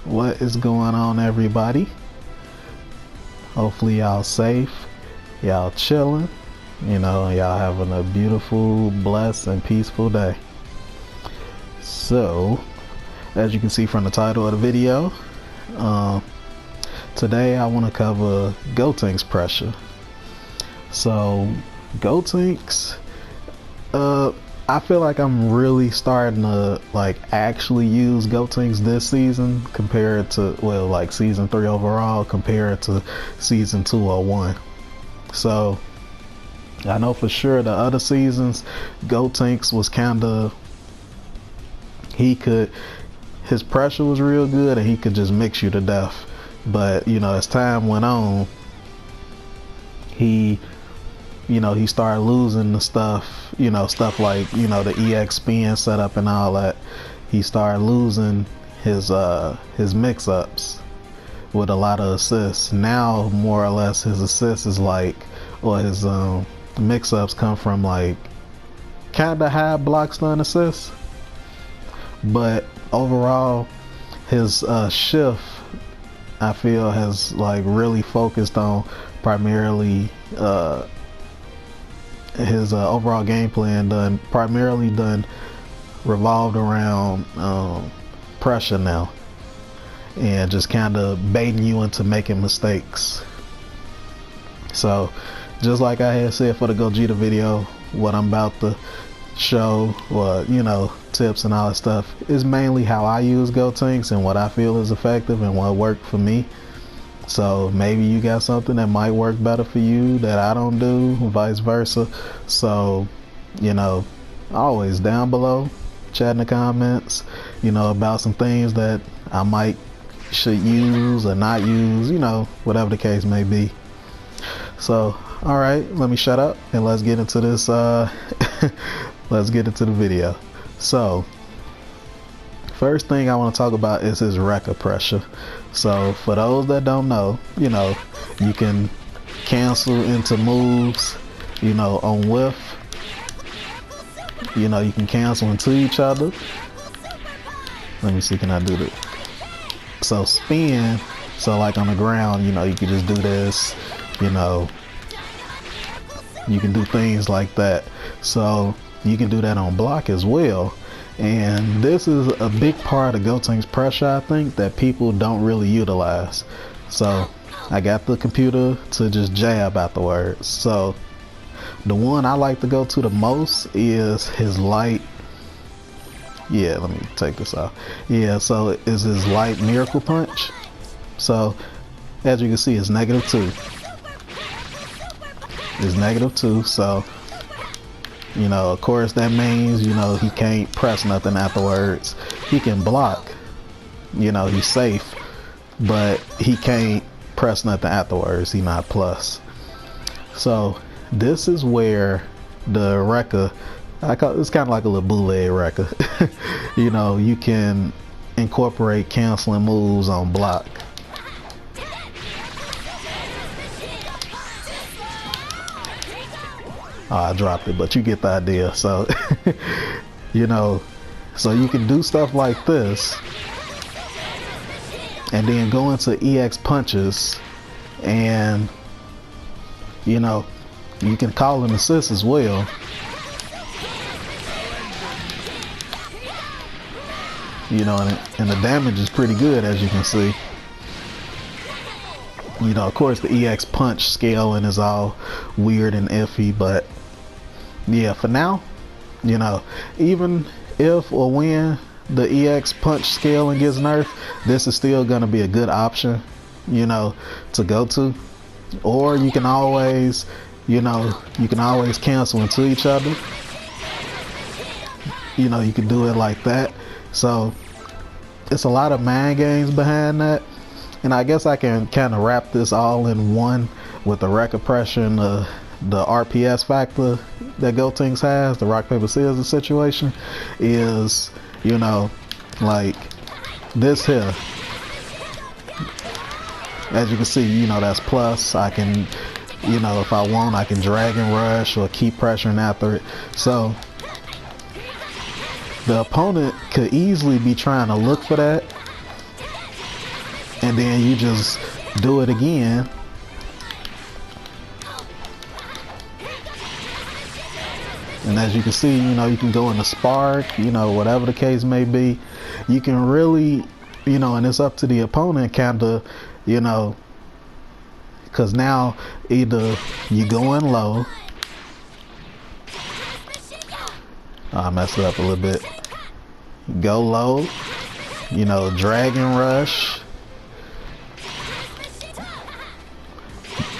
What is going on, everybody? Hopefully y'all safe, y'all chilling, y'all having a beautiful, blessed, and peaceful day. So, as you can see from the title of the video, today I want to cover Gotenks pressure. So, Gotenks, I feel like I'm really starting to actually use Gotenks this season compared to, well, season 3 overall compared to season 201. So I know for sure the other seasons Gotenks was his pressure was real good and he could just mix you to death. But as time went on, he started losing the stuff, stuff like, the EX spin setup and all that. He started losing his mix-ups with a lot of assists. Now, more or less, his assists is his mix-ups come from kind of high block stun assists. But overall, his shift, I feel, has really focused on primarily his overall game plan primarily revolved around pressure now, and just kind of baiting you into making mistakes. So just like I had said for the Gogeta video, what I'm about to show, or tips and all that stuff, is mainly how I use Gotenks and what I feel is effective and what worked for me. So maybe you got something that might work better for you that I don't do, vice versa. So, always down below, chat in the comments, about some things that I should use or not use, whatever the case may be. So, all right, let me shut up and let's get into this, let's get into the video. So, first thing I want to talk about is his record pressure. So for those that don't know, you can cancel into moves, on whiff. You can cancel into each other. Let me see, can I do that? So spin, so on the ground, you can just do this, you can do things like that. So you can do that on block as well. And this is a big part of Gotenks pressure, I think, that people don't really utilize. So I got the computer to just jab afterwards. So the one I like to go to the most is his light. Yeah, let me take this off. Yeah, so it's his light miracle punch. So as you can see, it's -2. It's -2, so of course that means, he can't press nothing afterwards. He can block, he's safe, but he can't press nothing afterwards. He not plus. So this is where the Rekka, it's kind of like a little bootleg Rekka. You can incorporate canceling moves on block. Oh, I dropped it, but you get the idea. So, so you can do stuff like this and then go into EX punches, and you can call an assist as well. And the damage is pretty good, as you can see. Of course the EX punch scaling is all weird and iffy, but yeah, for now, even if or when the EX punch scaling gets nerfed, this is still going to be a good option, to go to. Or you can always, cancel into each other. You can do it like that. So it's a lot of mind games behind that. And I guess I can kind of wrap this all in one with the record pressure and the RPS factor that Gotenks has, the rock paper scissors situation, is this here. As you can see, that's plus. I can, if I want, I can drag and rush or keep pressuring after it. So the opponent could easily be trying to look for that and then you just do it again. And as you can see, you know, you can go into spark, you know, whatever the case may be. You can really, you know, and it's up to the opponent kind of, you know, because now either you going low. I messed it up a little bit. Go low, you know, dragon rush.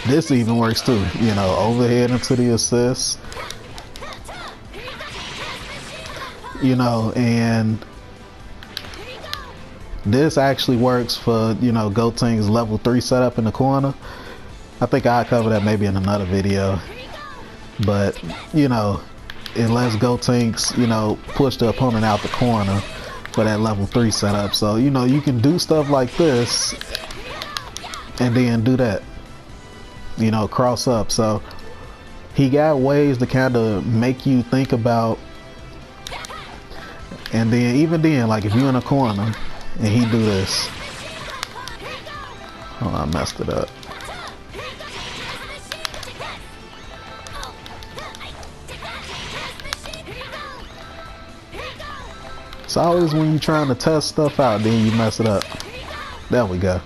This even works too, you know, overhead into the assist. You know, and this actually works for, you know, Gotenks level 3 setup in the corner. I think I'll cover that maybe in another video. But, you know, it lets Gotenks, you know, push the opponent out the corner for that level 3 setup. So, you know, you can do stuff like this and then do that. You know, cross up. So he got ways to kind of make you think about. And then even then, like if you're in a corner and he do this. Oh, I messed it up. It's always when you're trying to test stuff out, then you mess it up. There we go.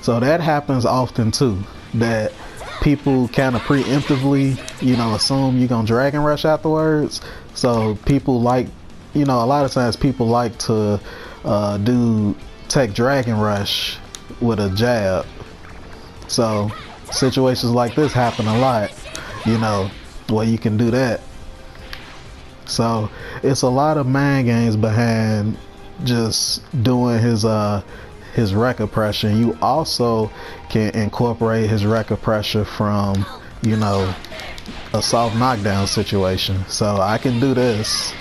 So that happens often too, that people kind of preemptively, you know, assume you're gonna dragon rush afterwards. So people like, you know, a lot of times people like to do tech dragon rush with a jab. So situations like this happen a lot, you know, where you can do that. So it's a lot of mind games behind just doing his record pressure. You also can incorporate his record pressure from, you know, a soft knockdown situation. So I can do this.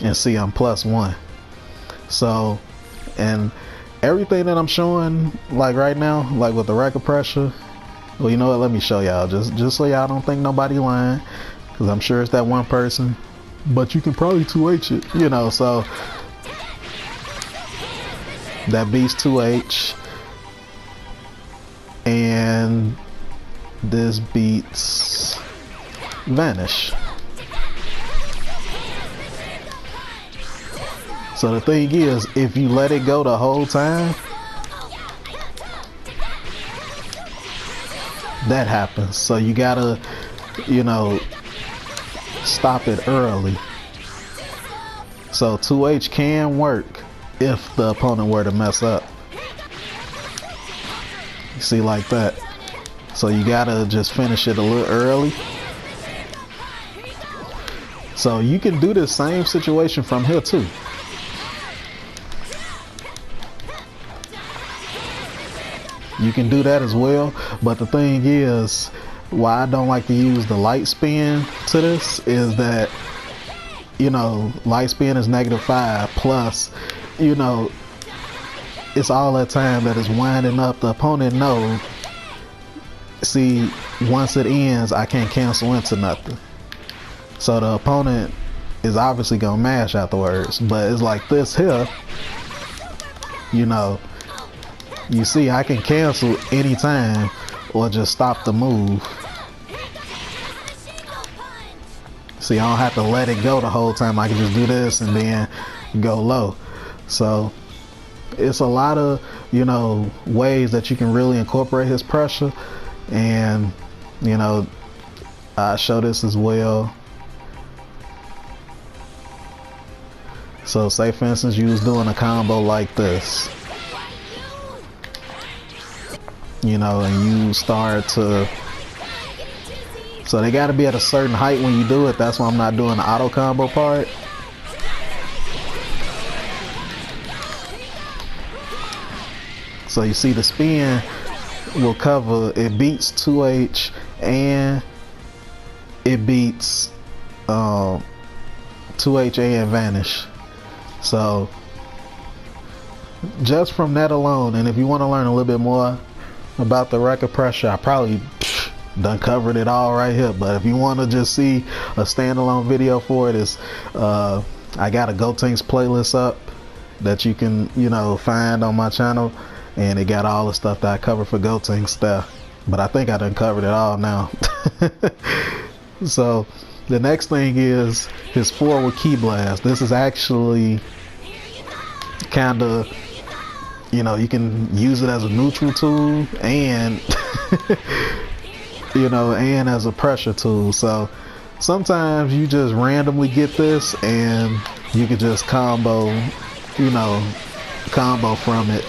And see, I'm +1. So, and everything that I'm showing, like right now, like with the record pressure, well, you know what, let me show y'all, just so y'all don't think nobody lying, because I'm sure it's that one person. But you can probably 2H it, you know, so that beats 2H, and this beats Vanish. So the thing is, if you let it go the whole time, that happens. So you gotta, you know, stop it early. So 2H can work if the opponent were to mess up. You see, like that. So you gotta just finish it a little early. So you can do the same situation from here too. You can do that as well, but the thing is, why I don't like to use the light spin to this is that, you know, light spin is -5 plus, you know, it's all that time that is winding up. The opponent know, see, once it ends, I can't cancel into nothing. So the opponent is obviously gonna mash afterwards, but it's like this here, you know, you see I can cancel anytime or just stop the move. See, I don't have to let it go the whole time. I can just do this and then go low. So it's a lot of, you know, ways that you can really incorporate his pressure. And, you know, I show this as well. So say for instance you was doing a combo like this, you know, and you start to, so they got to be at a certain height when you do it. That's why I'm not doing the auto combo part. So you see the spin will cover, it beats 2H and it beats 2H and Vanish. So just from that alone, and if you want to learn a little bit more about the record pressure, I probably done covered it all right here. But if you want to just see a standalone video for it, is I got a Gotenks playlist up that you can, you know, find on my channel, and it got all the stuff that I covered for Gotenks stuff. But I think I done covered it all now. So the next thing is his forward key blast. This is actually kind of, you know, you can use it as a neutral tool and you know, and as a pressure tool. So sometimes you just randomly get this and you can just combo, you know, combo from it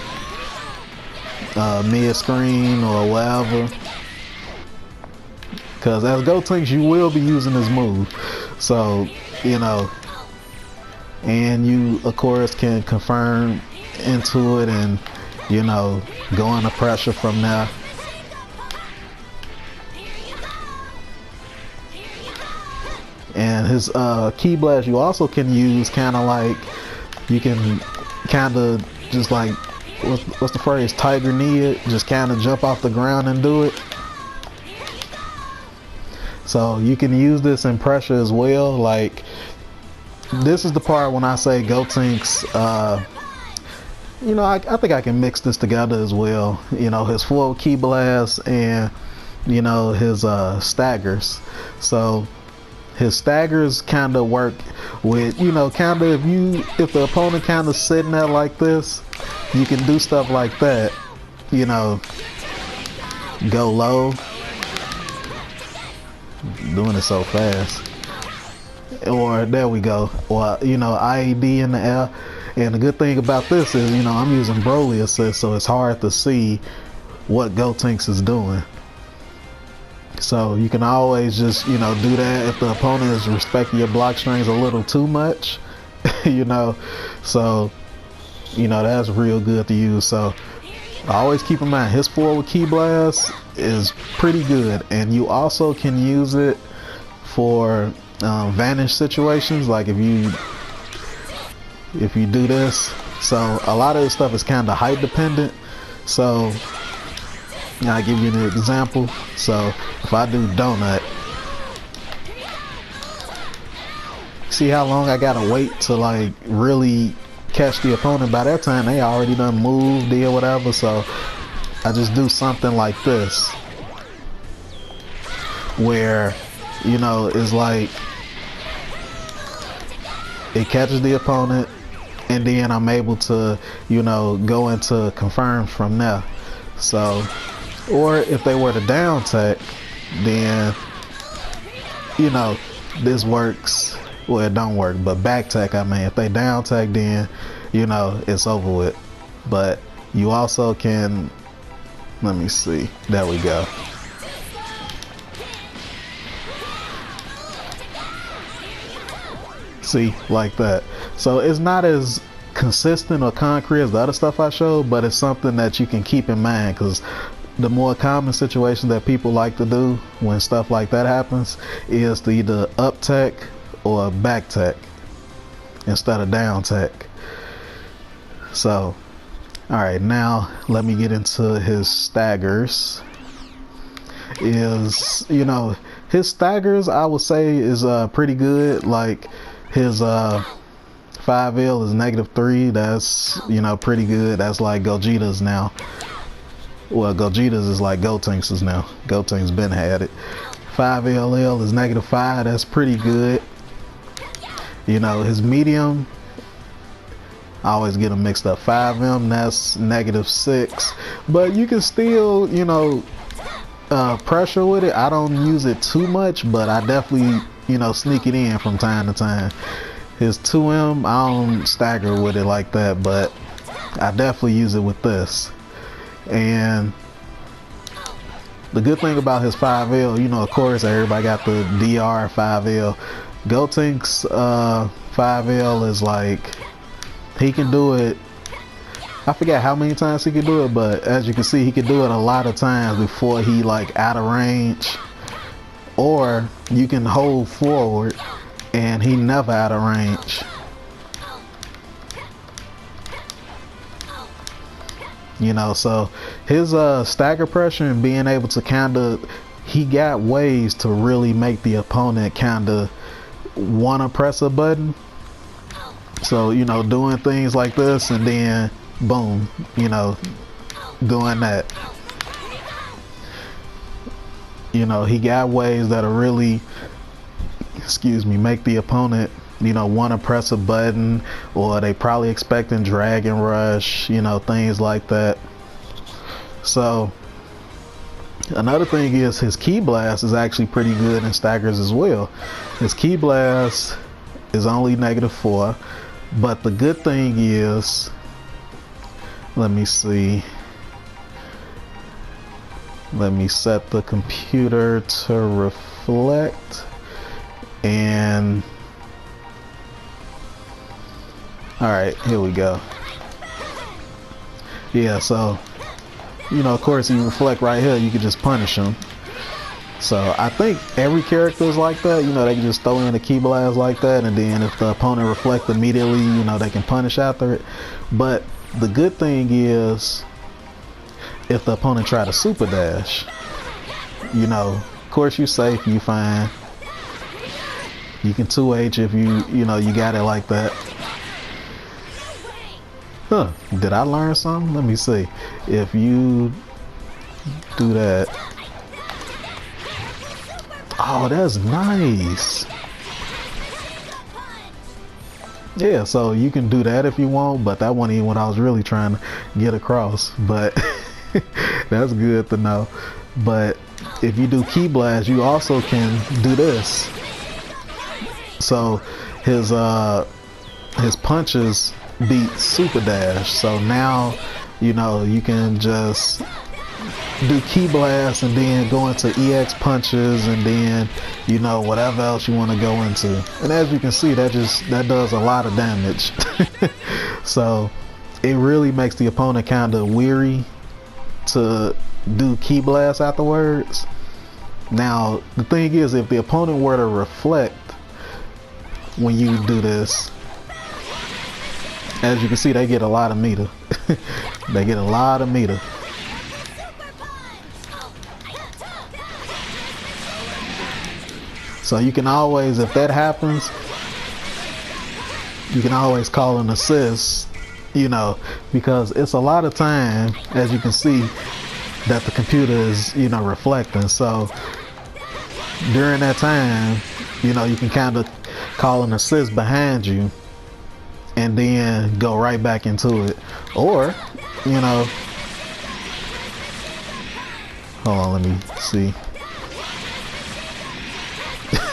mid-screen or whatever, because as Gotenks you will be using this move. So, you know, and you of course can confirm into it and, you know, go into pressure from there. And his key blast you also can use kind of like, you can kind of just like, what's the phrase, tiger knee it, just kind of jump off the ground and do it. So you can use this in pressure as well. Like, this is the part when I say Gotenks, you know, I think I can mix this together as well. You know, his forward key blast and, you know, his staggers. So his staggers kind of work with, you know, kind of if the opponent kind of sitting there like this, you can do stuff like that, you know, go low, doing it so fast, or there we go, or, you know, IED in the air. And the good thing about this is, you know, I'm using Broly assist, so it's hard to see what Gotenks is doing. So you can always just, you know, do that if the opponent is respecting your block strings a little too much, you know. So, you know, that's real good to use. So always keep in mind his forward key blast is pretty good, and you also can use it for vanish situations, like if you do this. So a lot of this stuff is kind of height dependent. So I'll give you an example. So if I do donut, see how long I gotta wait to like really catch the opponent. By that time they already done moved, did whatever. So I just do something like this, where, you know, it's like it catches the opponent, and then I'm able to, you know, go into confirms from there. So, or if they were to down tech, then, you know, this works. Well, it don't work, but back tech, I mean, if they down tech, then, you know, it's over with. But you also can, let me see, there we go. See, like that. So it's not as consistent or concrete as the other stuff I showed, but it's something that you can keep in mind, because the more common situation that people like to do when stuff like that happens is to either up tech or back tech instead of down tech. So, all right, now let me get into his staggers. Is, you know, his staggers I would say is pretty good. Like his 5L is -3. That's, you know, pretty good. That's like Gogeta's now. Well, Gogeta's is like Gotenks is now. Gotenks been had it. 5LL is -5. That's pretty good. You know, his medium, I always get them mixed up. 5M, that's -6. But you can still, you know, pressure with it. I don't use it too much, but I definitely, you know, sneak it in from time to time. His 2M, I don't stagger with it like that, but I definitely use it with this. And the good thing about his 5L, you know, of course everybody got the DR 5L. Gotenks 5L is like, he can do it, I forget how many times he can do it, but as you can see, he can do it a lot of times before he like out of range. Or you can hold forward and he never out of range. You know, so his stagger pressure and being able to kind of he got ways to really make the opponent kind of want to press a button. So, you know, doing things like this and then boom, you know, doing that. You know, he got ways that'll really, excuse me, make the opponent, you know, want to press a button, or they probably expecting Dragon Rush, you know, things like that. So another thing is his Ki Blast is actually pretty good in Staggers as well. His Ki Blast is only -4, but the good thing is, let me see, let me set the computer to reflect, and alright, here we go. Yeah, so, you know, of course, you reflect right here, you can just punish him. So I think every character is like that. You know, they can just throw in a Ki Blast like that, and then if the opponent reflects immediately, you know, they can punish after it. But the good thing is, if the opponent try to super dash, you know, of course you're safe, you fine. You can 2H if you know, you got it like that. Huh, did I learn something? Let me see. If you do that. Oh, that's nice. Yeah, so you can do that if you want, but that wasn't even what I was really trying to get across. But that's good to know. But if you do Ki Blast, you also can do this. So his punches beat Super Dash. So now, you know, you can just do Ki Blast and then go into EX punches, and then, you know, whatever else you want to go into. And as you can see, that does a lot of damage. So it really makes the opponent kind of weary to do Ki Blast afterwards. Now the thing is, if the opponent were to reflect when you do this, as you can see, they get a lot of meter. They get a lot of meter. So you can always, if that happens, you can always call an assist, you know, because it's a lot of time, as you can see, that the computer is, you know, reflecting. So during that time, you know, you can kind of call an assist behind you and then go right back into it. Or, you know, hold on, let me see.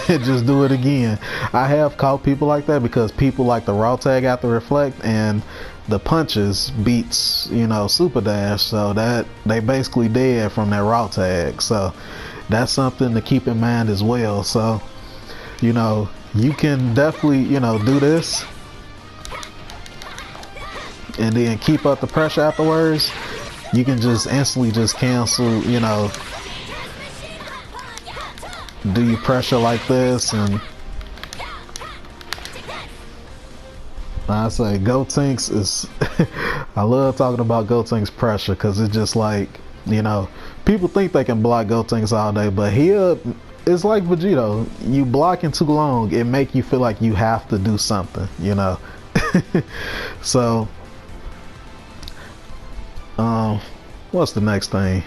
Just do it again. I have caught people like that because people like the raw tag after reflect, and the punches beats, you know, super dash, so that they basically dead from that raw tag. So that's something to keep in mind as well. So, you know, you can definitely, you know, do this and then keep up the pressure afterwards. You can just instantly just cancel, you know, do your pressure like this. And I say Gotenks is I love talking about Gotenks pressure, because it's just like, you know, people think they can block Gotenks all day, but here it's like Vegeta. You blocking too long, it make you feel like you have to do something, you know. So what's the next thing?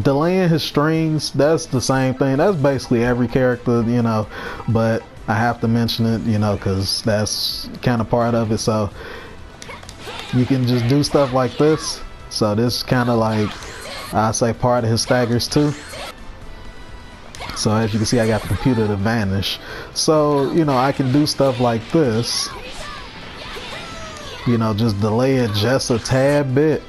Delaying his strings, that's the same thing. That's basically every character, you know, but I have to mention it, you know, because that's kind of part of it. So you can just do stuff like this. So this kind of like, I say, part of his staggers too. So as you can see, I got the computer to vanish. So, you know, I can do stuff like this, you know, just delay it just a tad bit,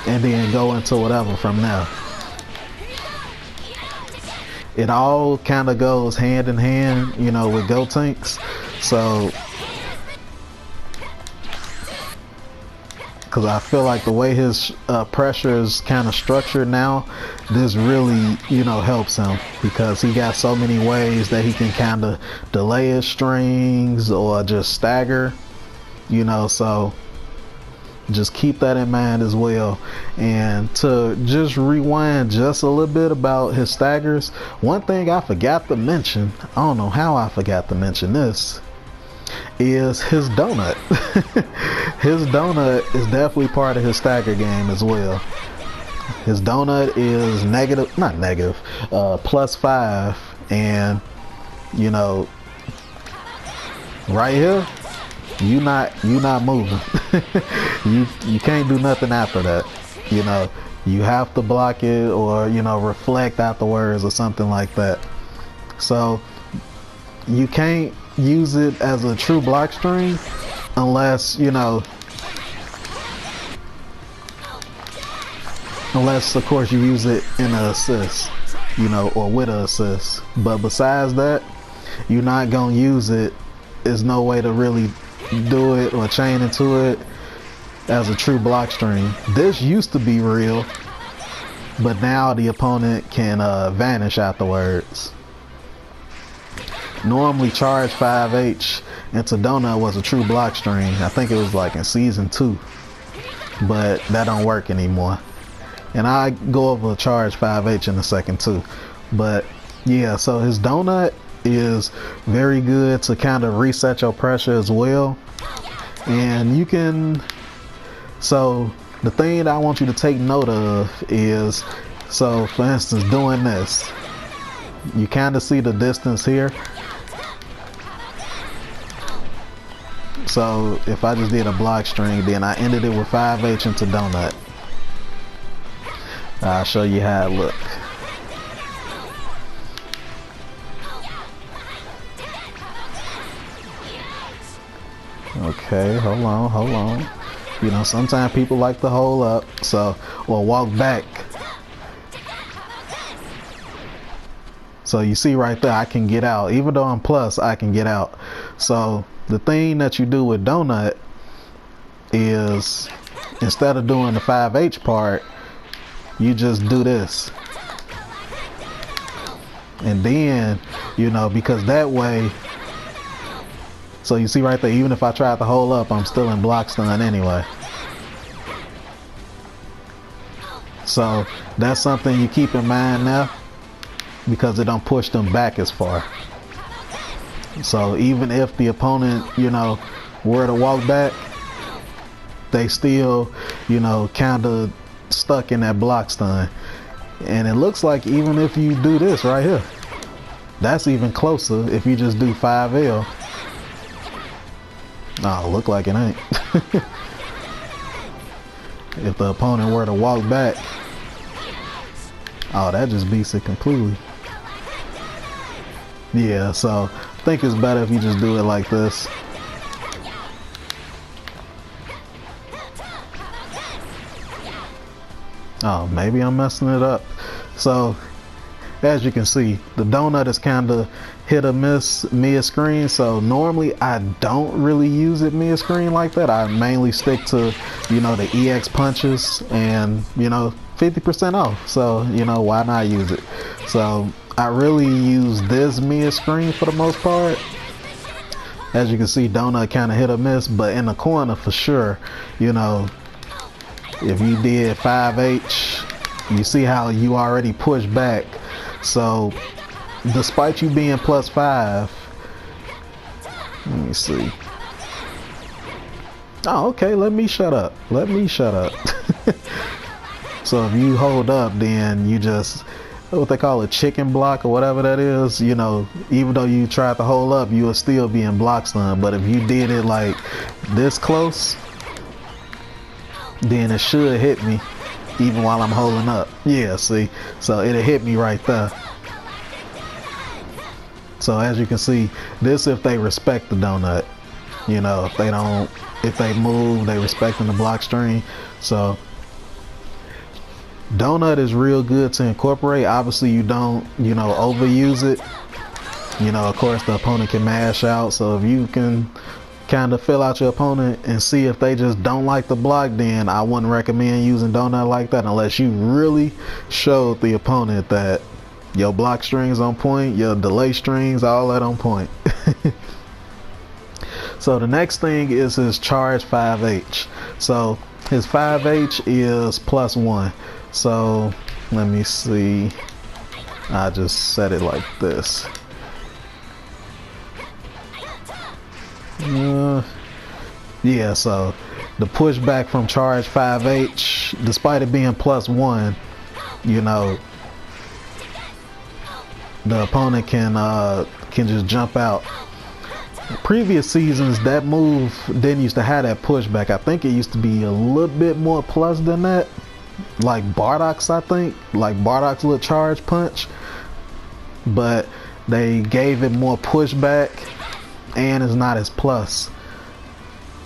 and then go into whatever from there. It all kind of goes hand in hand, you know, with Gotenks. So, because I feel like the way his pressure is kind of structured now, this really, you know, helps him, because he got so many ways that he can kind of delay his strings or just stagger, you know. So just keep that in mind as well. And to just rewind just a little bit about his staggers, one thing I forgot to mention, I don't know how I forgot to mention this, is his donut. His donut is definitely part of his stagger game as well. His donut is +5, and you know, right here, you not moving. you can't do nothing after that. You know, you have to block it, or you know, reflect afterwards or something like that. So you can't use it as a true block string unless, you know, unless of course you use it in an assist, you know, or with an assist. But besides that, you're not gonna use it. There's no way to really do it or chain into it as a true block string. This used to be real, but now the opponent can vanish afterwards. Normally charge 5H into donut was a true block string. I think it was like in season 2, but that don't work anymore. And I go over charge 5H in a second too. But yeah, so his donut is very good to kind of reset your pressure as well. And you can, so the thing that I want you to take note of is, so for instance, doing this, you kind of see the distance here. So if I just did a block string, then I ended it with 5H into donut. I'll show you how it look. Okay, hold on. You know, sometimes people like to hold up, so, or walk back. So you see right there, I can get out. Even though I'm plus, I can get out. So the thing that you do with donut is, instead of doing the 5H part, you just do this. And then, you know, because that way, so you see right there, even if I tried to hold up, I'm still in block stun anyway. So that's something you keep in mind now, because it don't push them back as far. So even if the opponent, you know, were to walk back, they still, you know, kind of stuck in that block stun. And it looks like even if you do this right here, that's even closer if you just do 5L. Oh, look like it ain't. If the opponent were to walk back, oh, that just beats it completely. Yeah, so I think it's better if you just do it like this. Oh, maybe I'm messing it up. So as you can see, the donut is kind of hit or miss mid-screen. So normally I don't really use it mid-screen like that. I mainly stick to, you know, the EX punches and, you know, 50% off. So, you know, why not use it? So I really use this mid-screen for the most part. As you can see, donut kind of hit or miss, but in the corner for sure, you know, if you did 5H, you see how you already push back. So despite you being +5, let me see. Oh, okay, let me shut up. So if you hold up, then you just, what they call a chicken block or whatever that is, you know, even though you tried to hold up, you will still be in block stun. But if you did it like this close, then it should hit me even while I'm holding up. Yeah, see, so it'll hit me right there. So as you can see, this if they respect the donut, you know, if they don't, if they move, they respecting the block string. So donut is real good to incorporate. Obviously you don't, you know, overuse it. You know, of course the opponent can mash out, so if you can kind of fill out your opponent and see if they just don't like the block, then I wouldn't recommend using donut like that unless you really showed the opponent that your block strings on point, your delay strings, all that on point. So the next thing is his charge 5H. So his 5H is +1. So let me see. I just set it like this. Yeah, so the pushback from charge 5H, despite it being +1, you know, the opponent can just jump out. Previous seasons, that move didn't used to have that pushback. I think it used to be a little bit more plus than that. Like Bardock's, I think. Like Bardock's little charge punch. But they gave it more pushback and it's not as plus.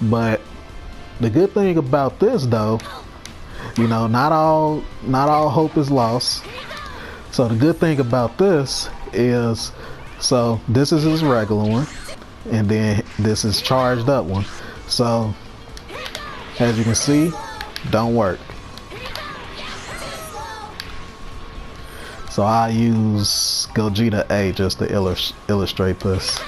But the good thing about this though, you know, not all hope is lost. So the good thing about this is, so this is his regular one, and then this is charged up one. So as you can see, don't work. So I use Gogeta A just to illustrate this.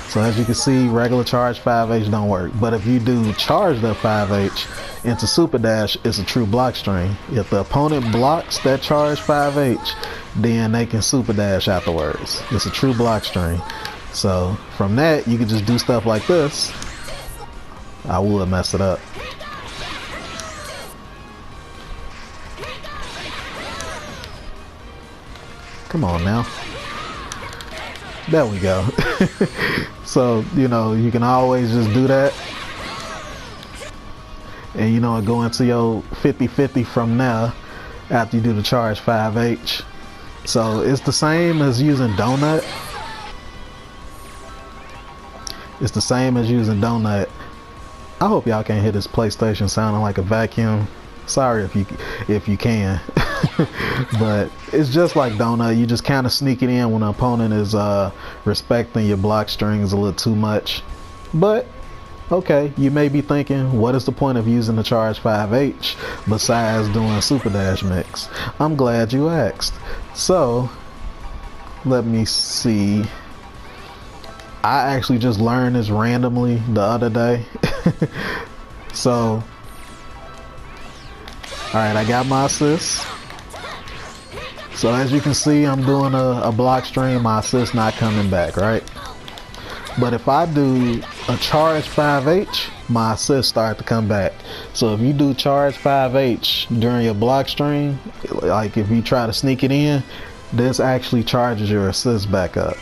So as you can see, regular charge 5H don't work. But if you do charged up 5H into Super Dash, it's a true block string. If the opponent blocks that charge 5H, then they can Super Dash afterwards. It's a true block string. So from that, you can just do stuff like this. I would mess it up. Come on now. There we go. So, you know, you can always just do that. And, you know, go into your 50-50 from there after you do the charge 5H. So it's the same as using Donut. It's the same as using Donut. I hope y'all can't hear this PlayStation sounding like a vacuum. Sorry if you can. But it's just like Donut. You just kind of sneak it in when the opponent is respecting your block strings a little too much. But okay, you may be thinking, what is the point of using the charge 5H besides doing Super Dash mix? I'm glad you asked. So let me see. I actually just learned this randomly the other day. So alright, I got my assist. So as you can see, I'm doing a block string, my assist not coming back, right? But if I do a charge 5H, my assist start to come back. So if you do charge 5H during your block string, like if you try to sneak it in, this actually charges your assist back up.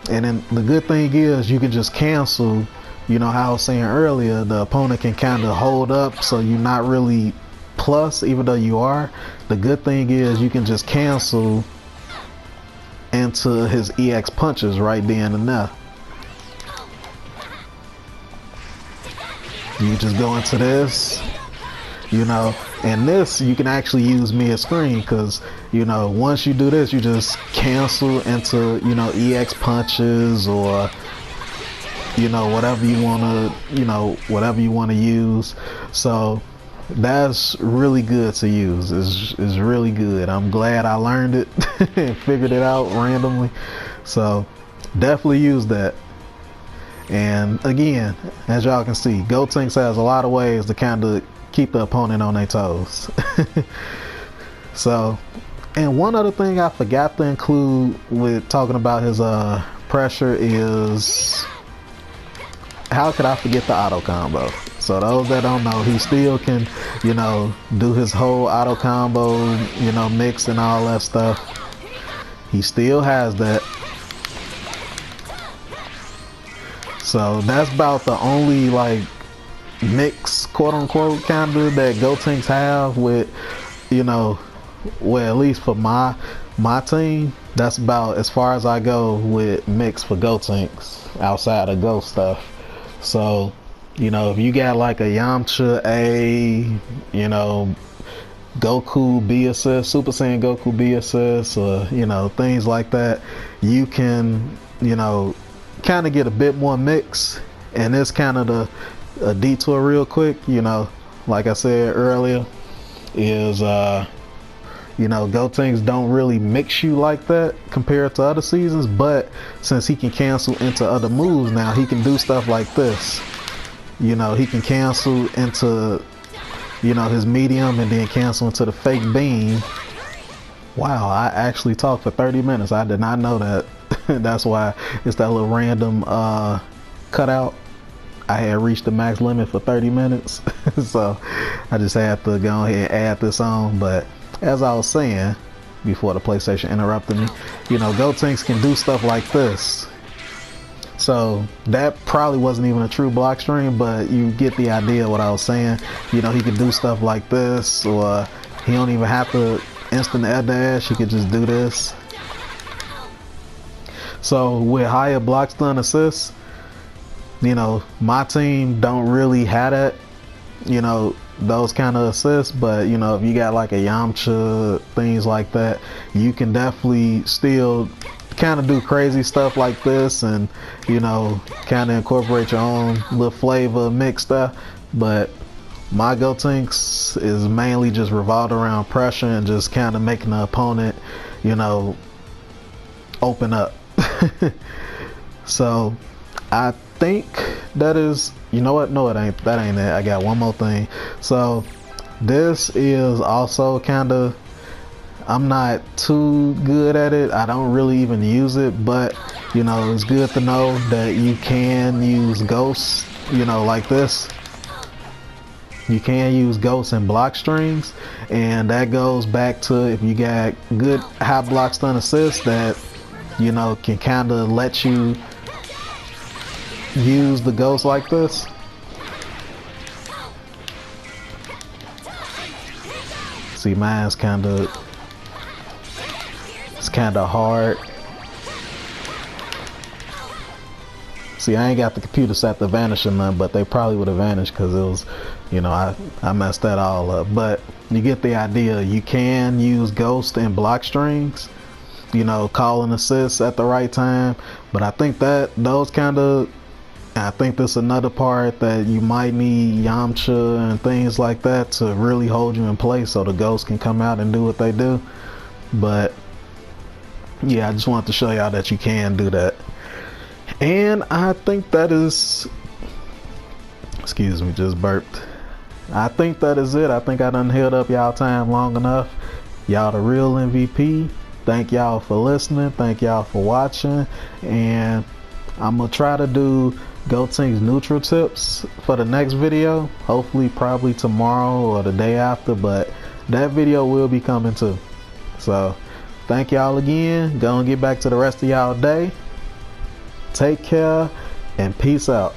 And then the good thing is you can just cancel, you know how I was saying earlier, the opponent can kind of hold up so you're not really plus even though you are. The good thing is you can just cancel into his EX punches right then and there. You just go into this, you know, and this you can actually use mid-screen because, you know, once you do this, you just cancel into, you know, EX punches or, you know, whatever you want to, you know, whatever you want to use. So that's really good to use. It's really good. I'm glad I learned it and figured it out randomly. So definitely use that. And again, as y'all can see, Gotenks has a lot of ways to kind of keep the opponent on their toes. So, and one other thing I forgot to include with talking about his pressure is, how could I forget the auto combo? So those that don't know, he still can, you know, do his whole auto combo, you know, mix and all that stuff. He still has that. So that's about the only like mix, quote unquote, kind of that Gotenks have with, you know, well, at least for my team, that's about as far as I go with mix for Gotenks outside of Go stuff. So, you know, if you got like a Yamcha A, you know, Goku B assist, Super Saiyan Goku B assist, or, you know, things like that, you can, you know, kind of get a bit more mix. And it's kind of a detour real quick, you know, like I said earlier, is you know, Gotenks don't really mix you like that compared to other seasons, but since he can cancel into other moves now, he can do stuff like this. You know, he can cancel into you know, his medium and then cancel into the fake beam. Wow, I actually talked for 30 minutes. I did not know that. That's why it's that little random cutout. I had reached the max limit for 30 minutes. So I just had to go ahead and add this on. But as I was saying before the PlayStation interrupted me, you know, Gotenks can do stuff like this. So that probably wasn't even a true block stream, but you get the idea of what I was saying. You know, he could do stuff like this, or he don't even have to instant air dash. He could just do this. So with higher block stun assists, you know, my team don't really have that, you know, those kind of assists. But you know, if you got like a Yamcha, things like that, you can definitely still kind of do crazy stuff like this, and you know, kind of incorporate your own little flavor mix stuff. But my Gotenks is mainly just revolved around pressure and just kind of making the opponent, you know, open up. So I think that is, you know what, no, it ain't, that ain't it. I got one more thing. So this is also kind of, I'm not too good at it. I don't really even use it, but you know, it's good to know that you can use ghosts, you know, like this. You can use ghosts and block strings, and that goes back to if you got good high block stun assists that, you know, can kind of let you use the ghost like this. See, mine's kind of, it's kind of hard. See, I ain't got the computer set to vanish or none, but they probably would have vanished because it was, you know, I messed that all up. But you get the idea. You can use ghost and block strings, you know, call and assist at the right time. But I think that those kind of, I think this is another part that you might need Yamcha and things like that to really hold you in place so the ghosts can come out and do what they do. But yeah, I just wanted to show y'all that you can do that. And I think that is, excuse me, just burped. I think that is it. I think I done held up y'all time long enough. Y'all the real MVP. Thank y'all for listening. Thank y'all for watching. And I'm gonna try to do Gotenks neutral tips for the next video. Hopefully probably tomorrow or the day after, but that video will be coming too. So thank y'all again. Gonna get back to the rest of y'all day. Take care and peace out.